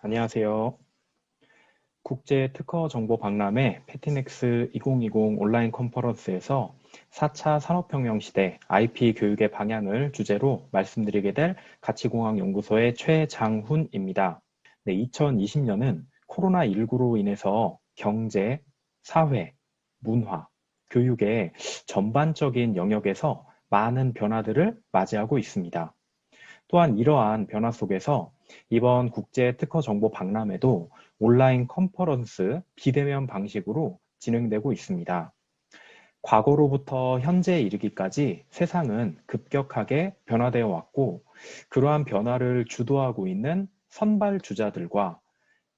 안녕하세요. 국제 특허 정보 박람회 패티넥스 2020 온라인 컨퍼런스에서 4차 산업혁명 시대 IP 교육의 방향을 주제로 말씀드리게 될 가치공학 연구소의 최장훈입니다. 네, 2020년은 코로나19로 인해서 경제, 사회, 문화, 교육의 전반적인 영역에서 많은 변화들을 맞이하고 있습니다. 또한 이러한 변화 속에서 이번 국제 특허 정보 박람회도 온라인 컨퍼런스 비대면 방식으로 진행되고 있습니다. 과거로부터 현재에 이르기까지 세상은 급격하게 변화되어 왔고, 그러한 변화를 주도하고 있는 선발 주자들과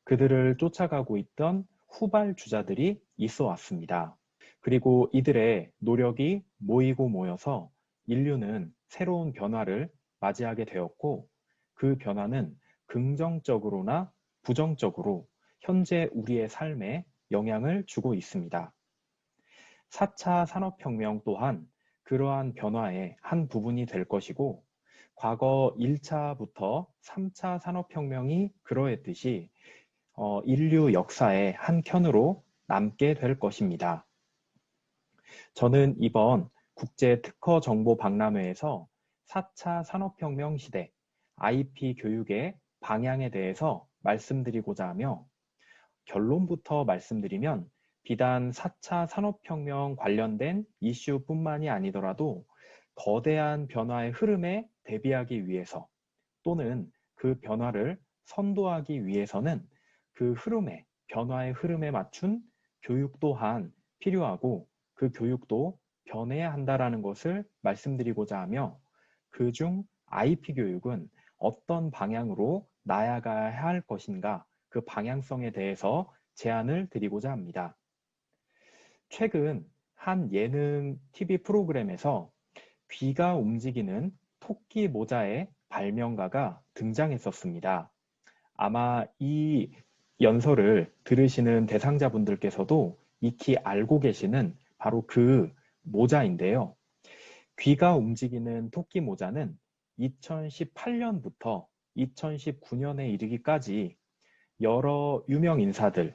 그들을 쫓아가고 있던 후발 주자들이 있어 왔습니다. 그리고 이들의 노력이 모이고 모여서 인류는 새로운 변화를 맞이하게 되었고, 그 변화는 긍정적으로나 부정적으로 현재 우리의 삶에 영향을 주고 있습니다. 4차 산업혁명 또한 그러한 변화의 한 부분이 될 것이고, 과거 1차부터 3차 산업혁명이 그러했듯이 인류 역사의 한 켠으로 남게 될 것입니다. 저는 이번 국제 특허 정보 박람회에서 4차 산업혁명 시대 IP 교육의 방향에 대해서 말씀드리고자 하며, 결론부터 말씀드리면 비단 4차 산업혁명 관련된 이슈뿐만이 아니더라도 거대한 변화의 흐름에 대비하기 위해서 또는 그 변화를 선도하기 위해서는 그 변화의 흐름에 맞춘 교육 또한 필요하고, 그 교육도 변해야 한다라는 것을 말씀드리고자 하며, 그중 IP 교육은 어떤 방향으로 나아가야 할 것인가, 그 방향성에 대해서 제안을 드리고자 합니다. 최근 한 예능 TV 프로그램에서 귀가 움직이는 토끼 모자의 발명가가 등장했었습니다. 아마 이 연설을 들으시는 대상자분들께서도 익히 알고 계시는 바로 그 모자인데요. 귀가 움직이는 토끼 모자는 2018년부터 2019년에 이르기까지 여러 유명 인사들,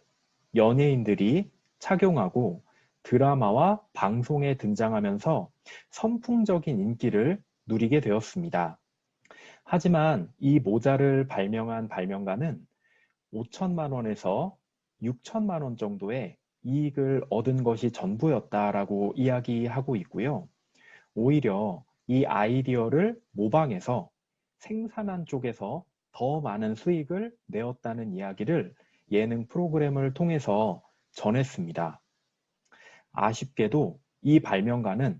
연예인들이 착용하고 드라마와 방송에 등장하면서 선풍적인 인기를 누리게 되었습니다. 하지만 이 모자를 발명한 발명가는 5천만 원에서 6천만 원 정도의 이익을 얻은 것이 전부였다라고 이야기하고 있고요. 오히려 이 아이디어를 모방해서 생산한 쪽에서 더 많은 수익을 내었다는 이야기를 예능 프로그램을 통해서 전했습니다. 아쉽게도 이 발명가는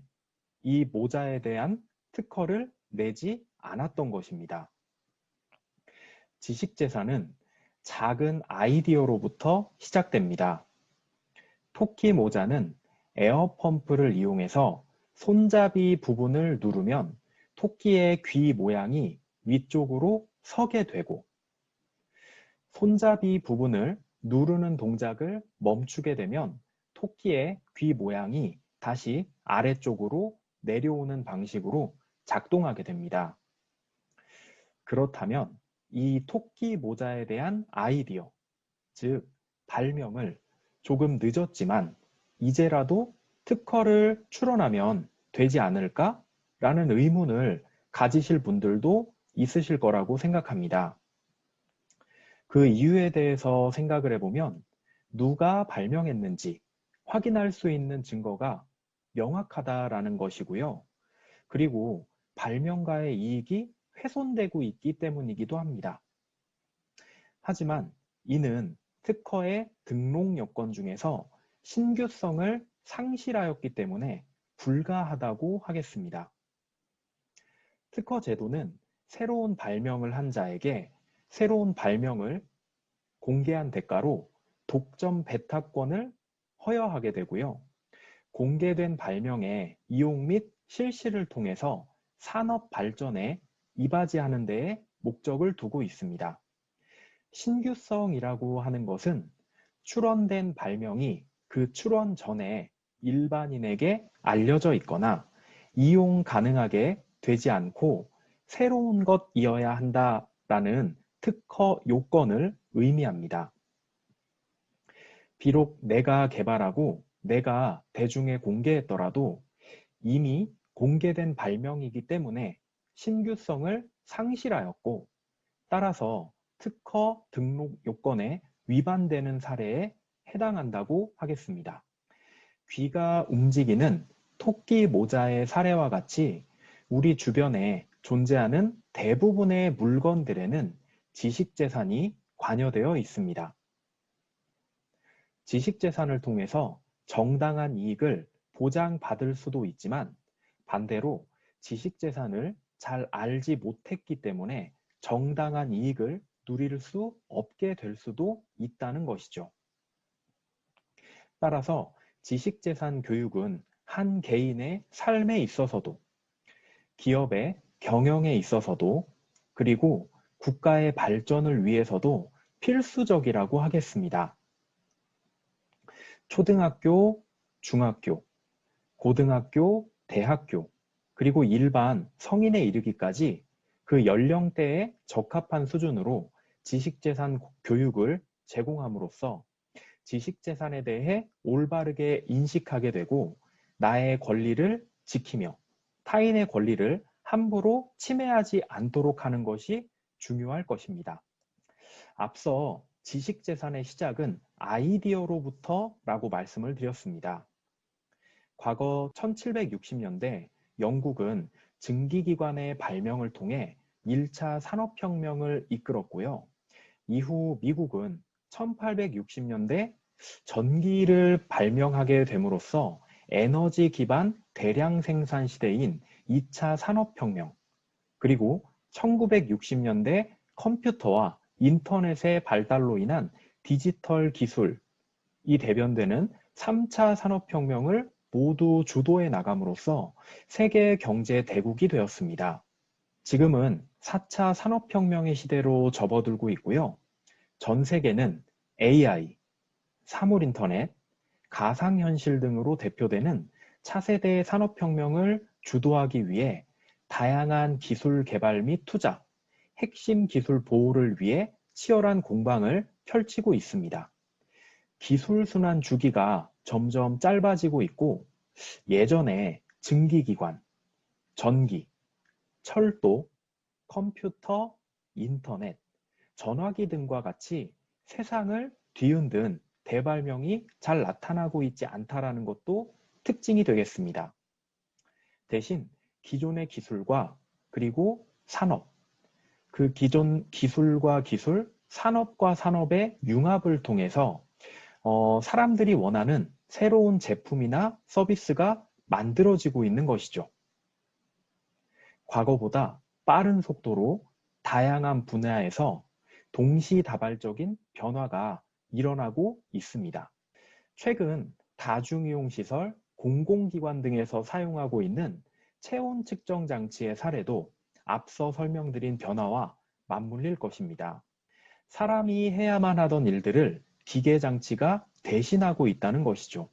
이 모자에 대한 특허를 내지 않았던 것입니다. 지식재산은 작은 아이디어로부터 시작됩니다. 토끼 모자는 에어펌프를 이용해서 손잡이 부분을 누르면 토끼의 귀 모양이 위쪽으로 서게 되고, 손잡이 부분을 누르는 동작을 멈추게 되면 토끼의 귀 모양이 다시 아래쪽으로 내려오는 방식으로 작동하게 됩니다. 그렇다면 이 토끼 모자에 대한 아이디어, 즉 발명을 조금 늦었지만 이제라도 특허를 출원하면 되지 않을까? 라는 의문을 가지실 분들도 있으실 거라고 생각합니다. 그 이유에 대해서 생각을 해보면 누가 발명했는지 확인할 수 있는 증거가 명확하다라는 것이고요. 그리고 발명가의 이익이 훼손되고 있기 때문이기도 합니다. 하지만 이는 특허의 등록 요건 중에서 신규성을 상실하였기 때문에 불가하다고 하겠습니다. 특허 제도는 새로운 발명을 한 자에게 새로운 발명을 공개한 대가로 독점 배타권을 허여하게 되고요. 공개된 발명의 이용 및 실시를 통해서 산업 발전에 이바지하는 데에 목적을 두고 있습니다. 신규성이라고 하는 것은 출원된 발명이 그 출원 전에 일반인에게 알려져 있거나 이용 가능하게 되지 않고 새로운 것이어야 한다라는 특허 요건을 의미합니다. 비록 내가 개발하고 내가 대중에 공개했더라도 이미 공개된 발명이기 때문에 신규성을 상실하였고, 따라서 특허 등록 요건에 위반되는 사례에 해당한다고 하겠습니다. 귀가 움직이는 토끼 모자의 사례와 같이 우리 주변에 존재하는 대부분의 물건들에는 지식재산이 관여되어 있습니다. 지식재산을 통해서 정당한 이익을 보장받을 수도 있지만, 반대로 지식재산을 잘 알지 못했기 때문에 정당한 이익을 누릴 수 없게 될 수도 있다는 것이죠. 따라서 지식재산 교육은 한 개인의 삶에 있어서도, 기업의 경영에 있어서도, 그리고 국가의 발전을 위해서도 필수적이라고 하겠습니다. 초등학교, 중학교, 고등학교, 대학교, 그리고 일반 성인에 이르기까지 그 연령대에 적합한 수준으로 지식재산 교육을 제공함으로써 지식재산에 대해 올바르게 인식하게 되고 나의 권리를 지키며 타인의 권리를 함부로 침해하지 않도록 하는 것이 중요할 것입니다. 앞서 지식재산의 시작은 아이디어로부터 라고 말씀을 드렸습니다. 과거 1760년대 영국은 증기기관의 발명을 통해 1차 산업혁명을 이끌었고요. 이후 미국은 1860년대 전기를 발명하게 됨으로써 에너지 기반 대량 생산 시대인 2차 산업혁명, 그리고 1960년대 컴퓨터와 인터넷의 발달로 인한 디지털 기술이 대변되는 3차 산업혁명을 모두 주도해 나감으로써 세계 경제 대국이 되었습니다. 지금은 4차 산업혁명의 시대로 접어들고 있고요. 전 세계는 AI, 사물인터넷, 가상현실 등으로 대표되는 차세대 산업혁명을 주도하기 위해 다양한 기술 개발 및 투자, 핵심 기술 보호를 위해 치열한 공방을 펼치고 있습니다. 기술 순환 주기가 점점 짧아지고 있고, 예전에 증기기관, 전기, 철도, 컴퓨터, 인터넷, 전화기 등과 같이 세상을 뒤흔든 대발명이 잘 나타나고 있지 않다라는 것도 특징이 되겠습니다. 대신 기존의 기술과 그리고 산업, 그 기존 기술과 기술, 산업과 산업의 융합을 통해서 사람들이 원하는 새로운 제품이나 서비스가 만들어지고 있는 것이죠. 과거보다 빠른 속도로 다양한 분야에서 동시다발적인 변화가 일어나고 있습니다. 최근 다중이용시설, 공공기관 등에서 사용하고 있는 체온 측정 장치의 사례도 앞서 설명드린 변화와 맞물릴 것입니다. 사람이 해야만 하던 일들을 기계 장치가 대신하고 있다는 것이죠.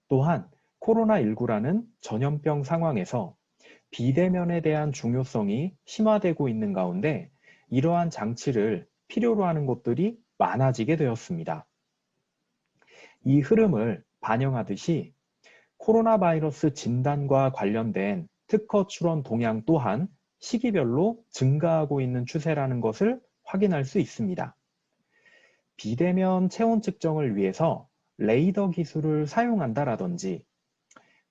또한 코로나19라는 전염병 상황에서 비대면에 대한 중요성이 심화되고 있는 가운데 이러한 장치를 필요로 하는 곳들이 많아지게 되었습니다. 이 흐름을 반영하듯이 코로나 바이러스 진단과 관련된 특허 출원 동향 또한 시기별로 증가하고 있는 추세라는 것을 확인할 수 있습니다. 비대면 체온 측정을 위해서 레이더 기술을 사용한다라든지,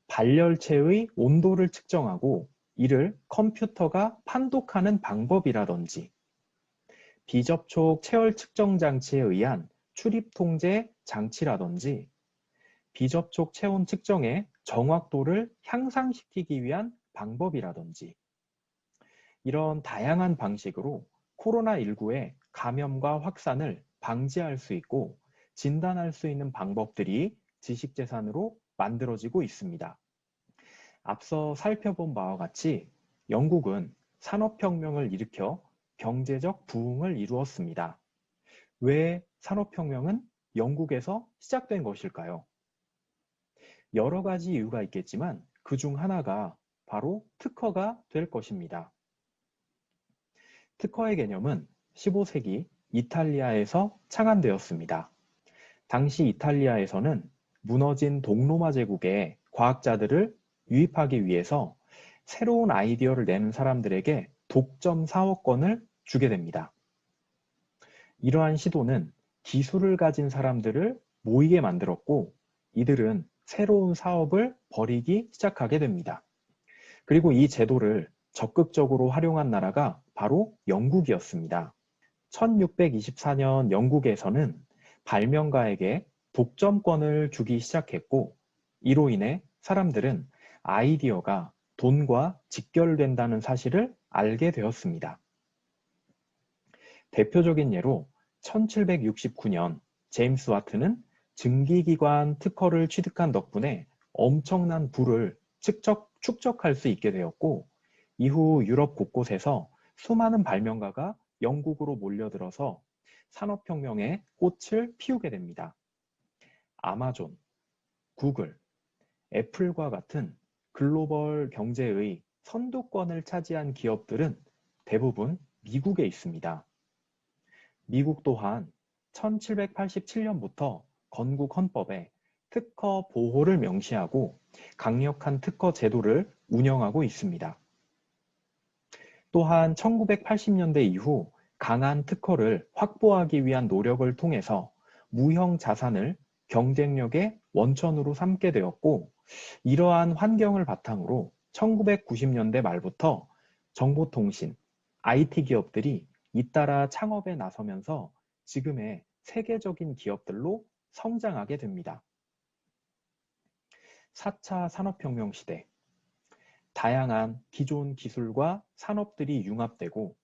발열체의 온도를 측정하고 이를 컴퓨터가 판독하는 방법이라든지, 비접촉 체열 측정 장치에 의한 출입 통제 장치라든지, 비접촉 체온 측정의 정확도를 향상시키기 위한 방법이라든지, 이런 다양한 방식으로 코로나19의 감염과 확산을 방지할 수 있고 진단할 수 있는 방법들이 지식재산으로 만들어지고 있습니다. 앞서 살펴본 바와 같이 영국은 산업혁명을 일으켜 경제적 부흥을 이루었습니다. 왜 산업혁명은 영국에서 시작된 것일까요? 여러 가지 이유가 있겠지만 그 중 하나가 바로 특허가 될 것입니다. 특허의 개념은 15세기 이탈리아에서 창안되었습니다. 당시 이탈리아에서는 무너진 동로마 제국의 과학자들을 유입하기 위해서 새로운 아이디어를 내는 사람들에게 독점 사업권을 주게 됩니다. 이러한 시도는 기술을 가진 사람들을 모이게 만들었고 이들은 새로운 사업을 벌이기 시작하게 됩니다. 그리고 이 제도를 적극적으로 활용한 나라가 바로 영국이었습니다. 1624년 영국에서는 발명가에게 독점권을 주기 시작했고 이로 인해 사람들은 아이디어가 돈과 직결된다는 사실을 알게 되었습니다. 대표적인 예로 1769년 제임스 와트는 증기기관 특허를 취득한 덕분에 엄청난 부를 축적할 수 있게 되었고 이후 유럽 곳곳에서 수많은 발명가가 영국으로 몰려들어서 산업혁명의 꽃을 피우게 됩니다. 아마존, 구글, 애플과 같은 글로벌 경제의 선두권을 차지한 기업들은 대부분 미국에 있습니다. 미국 또한 1787년부터 건국 헌법에 특허 보호를 명시하고 강력한 특허 제도를 운영하고 있습니다. 또한 1980년대 이후 강한 특허를 확보하기 위한 노력을 통해서 무형 자산을 경쟁력의 원천으로 삼게 되었고 이러한 환경을 바탕으로 1990년대 말부터 정보통신, IT 기업들이 잇따라 창업에 나서면서 지금의 세계적인 기업들로 성장하게 됩니다. 4차 산업혁명 시대, 다양한 기존 기술과 산업들이 융합되고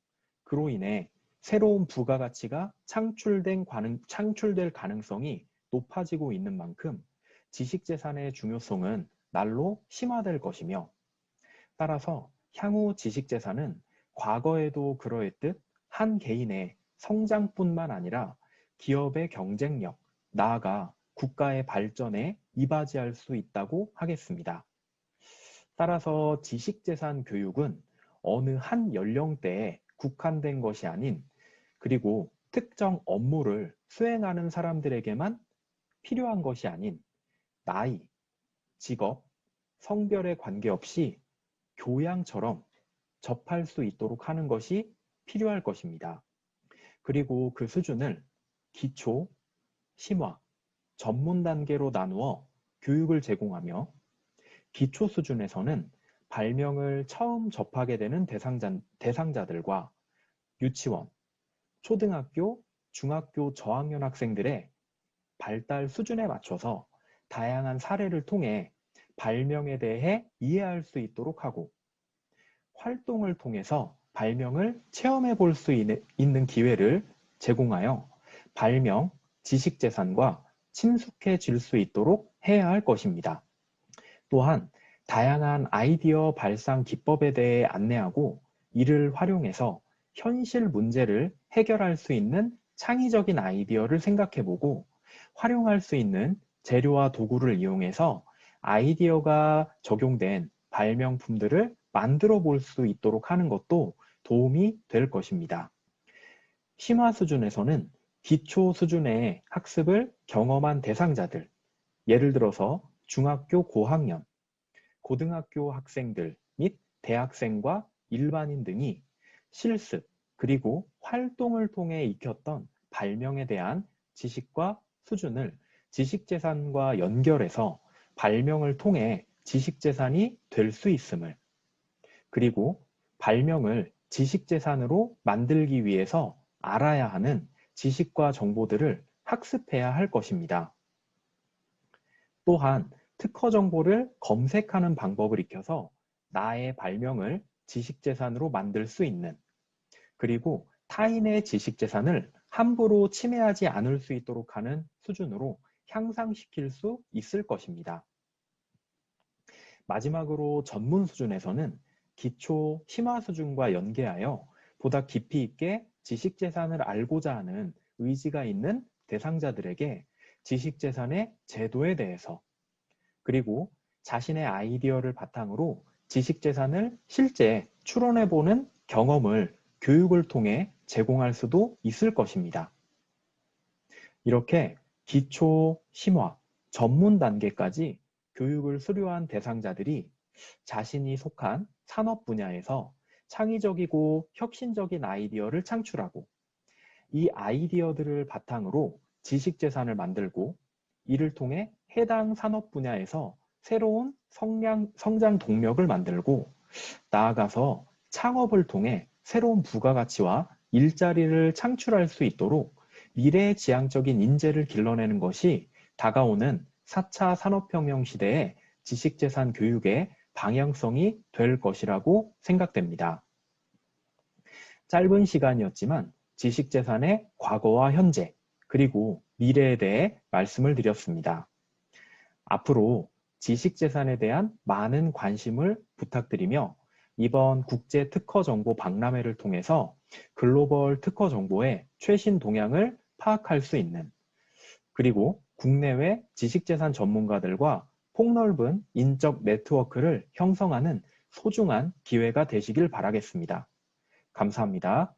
그로 인해 새로운 부가가치가 창출될 가능성이 높아지고 있는 만큼 지식재산의 중요성은 날로 심화될 것이며 따라서 향후 지식재산은 과거에도 그러했듯 한 개인의 성장뿐만 아니라 기업의 경쟁력, 나아가 국가의 발전에 이바지할 수 있다고 하겠습니다. 따라서 지식재산 교육은 어느 한 연령대에 국한된 것이 아닌 그리고 특정 업무를 수행하는 사람들에게만 필요한 것이 아닌 나이, 직업, 성별에 관계없이 교양처럼 접할 수 있도록 하는 것이 필요할 것입니다. 그리고 그 수준을 기초, 심화, 전문 단계로 나누어 교육을 제공하며 기초 수준에서는 발명을 처음 접하게 되는 대상자들과 유치원, 초등학교, 중학교 저학년 학생들의 발달 수준에 맞춰서 다양한 사례를 통해 발명에 대해 이해할 수 있도록 하고 활동을 통해서 발명을 체험해 볼 수 있는 기회를 제공하여 발명, 지식재산과 친숙해질 수 있도록 해야 할 것입니다. 또한 다양한 아이디어 발상 기법에 대해 안내하고 이를 활용해서 현실 문제를 해결할 수 있는 창의적인 아이디어를 생각해보고 활용할 수 있는 재료와 도구를 이용해서 아이디어가 적용된 발명품들을 만들어 볼 수 있도록 하는 것도 도움이 될 것입니다. 심화 수준에서는 기초 수준의 학습을 경험한 대상자들, 예를 들어서 중학교 고학년, 고등학교 학생들 및 대학생과 일반인 등이 실습 그리고 활동을 통해 익혔던 발명에 대한 지식과 수준을 지식재산과 연결해서 발명을 통해 지식재산이 될 수 있음을 그리고 발명을 지식재산으로 만들기 위해서 알아야 하는 지식과 정보들을 학습해야 할 것입니다. 또한 특허 정보를 검색하는 방법을 익혀서 나의 발명을 지식재산으로 만들 수 있는 그리고 타인의 지식재산을 함부로 침해하지 않을 수 있도록 하는 수준으로 향상시킬 수 있을 것입니다. 마지막으로 전문 수준에서는 기초 심화 수준과 연계하여 보다 깊이 있게 지식재산을 알고자 하는 의지가 있는 대상자들에게 지식재산의 제도에 대해서 그리고 자신의 아이디어를 바탕으로 지식재산을 실제 추론해보는 경험을 교육을 통해 제공할 수도 있을 것입니다. 이렇게 기초, 심화, 전문 단계까지 교육을 수료한 대상자들이 자신이 속한 산업 분야에서 창의적이고 혁신적인 아이디어를 창출하고 이 아이디어들을 바탕으로 지식재산을 만들고 이를 통해 해당 산업 분야에서 새로운 성장 동력을 만들고 나아가서 창업을 통해 새로운 부가가치와 일자리를 창출할 수 있도록 미래지향적인 인재를 길러내는 것이 다가오는 4차 산업혁명 시대의 지식재산 교육의 방향성이 될 것이라고 생각됩니다. 짧은 시간이었지만 지식재산의 과거와 현재 그리고 미래에 대해 말씀을 드렸습니다. 앞으로 지식재산에 대한 많은 관심을 부탁드리며 이번 국제특허정보 박람회를 통해서 글로벌 특허 정보의 최신 동향을 파악할 수 있는 그리고 국내외 지식재산 전문가들과 폭넓은 인적 네트워크를 형성하는 소중한 기회가 되시길 바라겠습니다. 감사합니다.